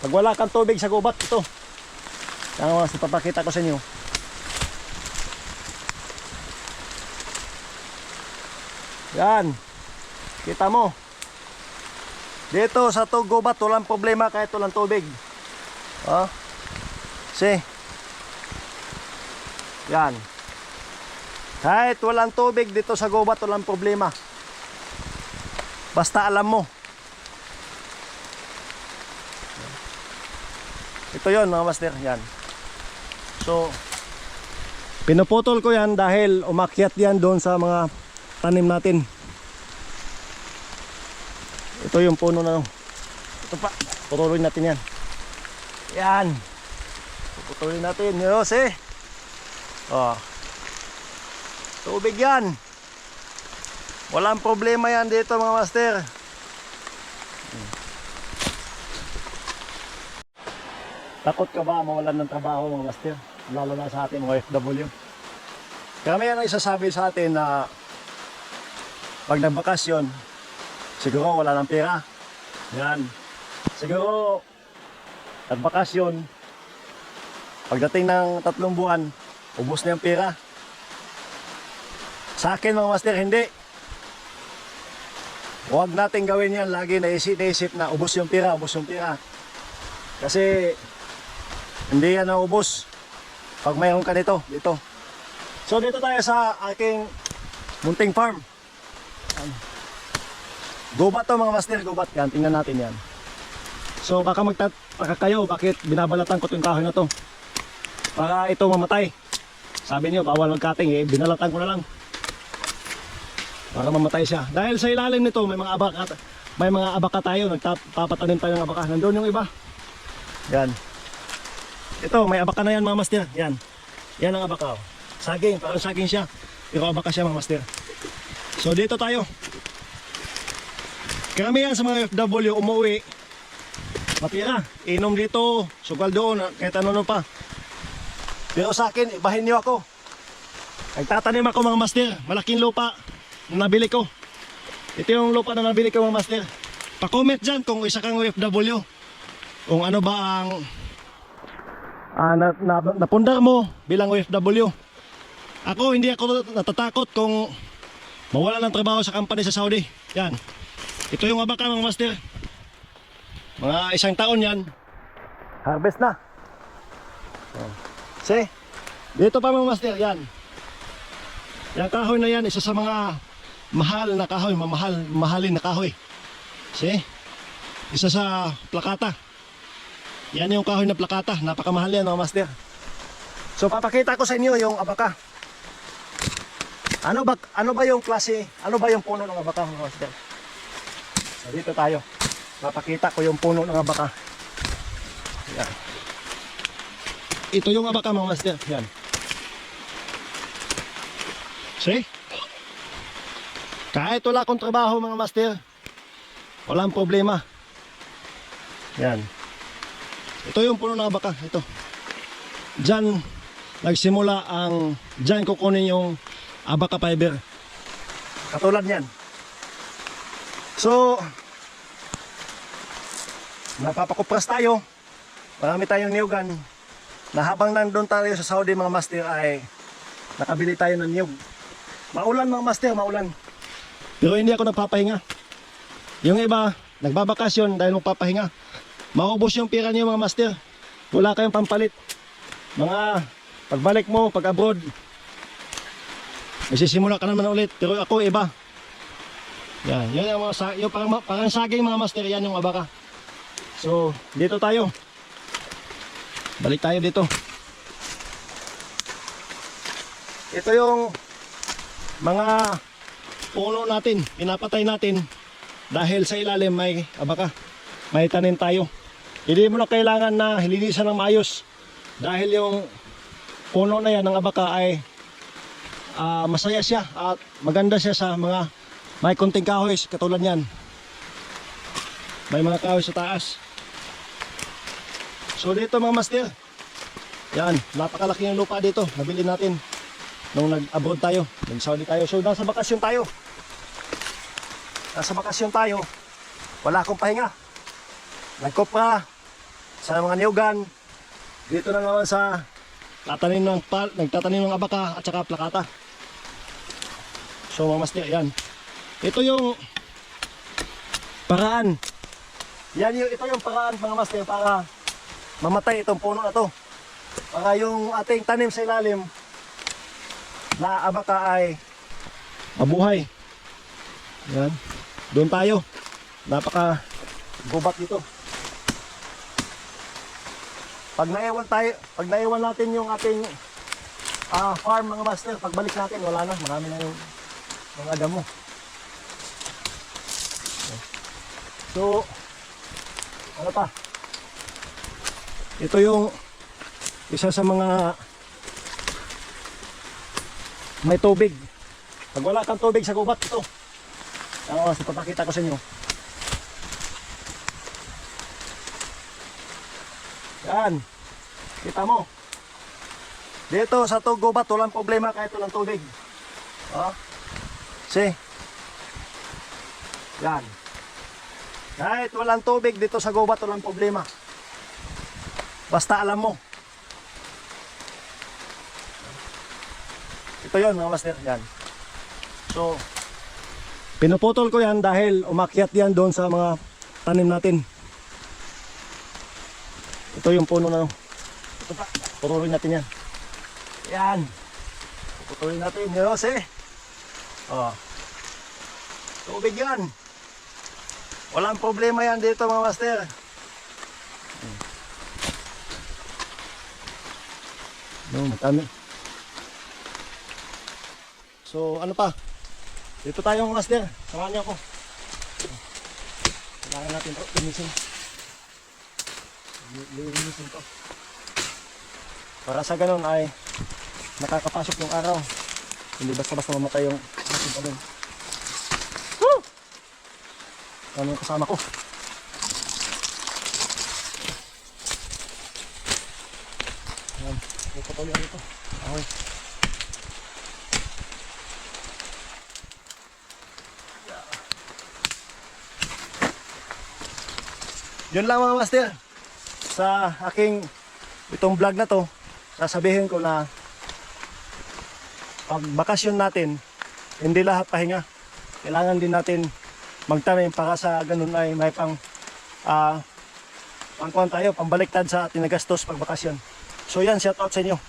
Pag wala kang tubig sa gubat, ito. Ang papakita ko sa inyo. Yan. Kita mo. Dito sa gubat, walang problema kahit walang tubig. Oh. See? Yan. Kahit walang tubig dito sa gubat, walang problema. Basta alam mo. Ito yon mga master. Yan. So, pinuputol ko yan dahil umakyat yan doon sa mga tanim natin. Ito yung puno na. Ito pa. Putulin natin yan. Yan. Putulin natin. Yos eh. Oh. Tubig yan. Walang problema yan dito mga master. Takot ka ba mawalan ng trabaho mga master? Lalo na sa ating mga OFW. Kami yan ang isasabi sa atin na pag nagbakasyon, siguro wala ng pera. Yan. Siguro nagbakasyon, pagdating ng 3 buwan, ubos na yung pera. Sa akin mga master, hindi. Huwag natin gawin yan. Lagi naisip na ubos yung pera, ubos yung pera. Kasi hindi yan naubos pag mayroon ka dito. So dito tayo sa aking munting farm. Gubat to mga master, gubat yan. Tingnan natin yan. So baka kayo, bakit binabalatan ko yung kahoy na to? Para ito mamatay. Sabi niyo bawal mag-cutting eh, binalatan ko na lang. Para mamatay siya. Dahil sa ilalim nito may mga abaka tayo. Nagpapatanim tayo ng abaka. Nandoon yung iba. Yan. Ito, may abaka na yan mga master. Yan. Yan ang abaka. Saging, parang saging siya. Pero abaka siya mga master. So dito tayo. Karamihan sa mga FW umuwi. Matira. Inom dito. Sugal doon. Kahit ano pa. Pero sa akin, ibahin niyo ako. Nagtatanim ako mga master. Malaking lupa na nabili ko. Ito yung lupa na nabili ko mga master. Pa-comment dyan kung isa kang OFW. Kung ano ba ang napundar mo bilang OFW. Ako hindi ako natatakot kung mawala ng trabaho sa company sa Saudi. Yan. Ito yung abaka mga master. Mga 1 taon yan. Harvest na. See? Dito pa mga master. Yan. Yung kahoy na yan, isa sa mga mahal na kahoy. Mahalin na kahoy. See? Isa sa plakata. Yan yung kahoy na plakata. Napakamahal yan mga master. So papakita ko sa inyo yung abaka. Ano ba yung klase? Ano ba yung puno ng abaka mga master? So, dito tayo. Papakita ko yung puno ng abaka. Yan. Ito yung abaka mga master. Yan. See? Kahit wala akong trabaho mga master, walang problema. Yan. Ito yung puno ng abaka. Ito. Diyan nagsimula ang, diyan kukunin yung abaka fiber. Katulad yan. So napapakupras tayo. Marami tayong niyugan na habang nandun tayo sa Saudi mga master ay nakabili tayo ng niyug. Maulan mga master, maulan. Pero hindi ako nagpapahinga. Yung iba nagbabakasyon dahil magpapahinga. Maubos yung pera niyo mga master. Wala kayong pampalit. Mga pagbalik mo, pag abroad, magsisimula ka naman ulit. Pero ako iba. Yan, yun yung mga yung parang saging mga master, yan yung abaka. So, dito tayo. Balik tayo dito. Ito yung mga puno natin, pinapatay natin dahil sa ilalim may abaka. May tanim tayo. Hindi mo na kailangan na linisan ng maayos dahil yung puno na yan ng abaka ay masaya siya at maganda siya sa mga may konting kahoy katulad yan. May mga kahoy sa taas. So dito mga master, yan, napakalaki yung lupa dito. Nabili natin nung nag-abroad tayo, nag-Saudi tayo. So nasa bakasyon tayo. Nasa bakasyon tayo. Wala akong pahinga. Nagkopra. sa mga niyugan. Dito na naman sa nagtatanim ng abaka at saka plakata. So mga master, yan. Ito yung paraan. Ito yung paraan mga master para mamatay itong puno na to. Para yung ating tanim sa ilalim na abaka ay mabuhay. Yan. Doon tayo. Napaka gubat dito. Pag naiwan natin yung ating farm mga master, pagbalik natin wala na, marami na yung mga damo. So, ano pa? Ito yung isa sa mga may tubig. Pag wala kang tubig sa gubat, ito. Papakita ko sa inyo. Yan. Kita mo. Dito sa gubat, walang problema kahit walang tubig. See? Yan. Kahit walang tubig dito sa gubat, walang problema. Basta alam mo. Ito yun mga master. Yan. So, pinuputol ko yan dahil umakyat yan doon sa mga tanim natin. Ito yung puno na. Ito pa. Putulin natin yan. Yan. Putulin natin. Yan kasi. Tubig yan. Walang problema yan dito mga master. No, matami. So ano pa? Dito tayo mga master. Samahan niyo ako. Kailangan natin ito. Linisin to. Para sa ganun ay nakakapasok yung araw. Hindi basta-basta mamatay yung ating tanim. Ano yung kasama ko? Ayan. May patuloy dito. Okay. Yun lang mga master. Sa aking itong vlog na to, sasabihin ko na pag bakasyon natin, hindi lahat pahinga. Kailangan din natin magtanim para sa ganun ay may pangkuhan tayo, pambaliktad sa ating nagastos pag bakasyon. So yan, shout out sa inyo.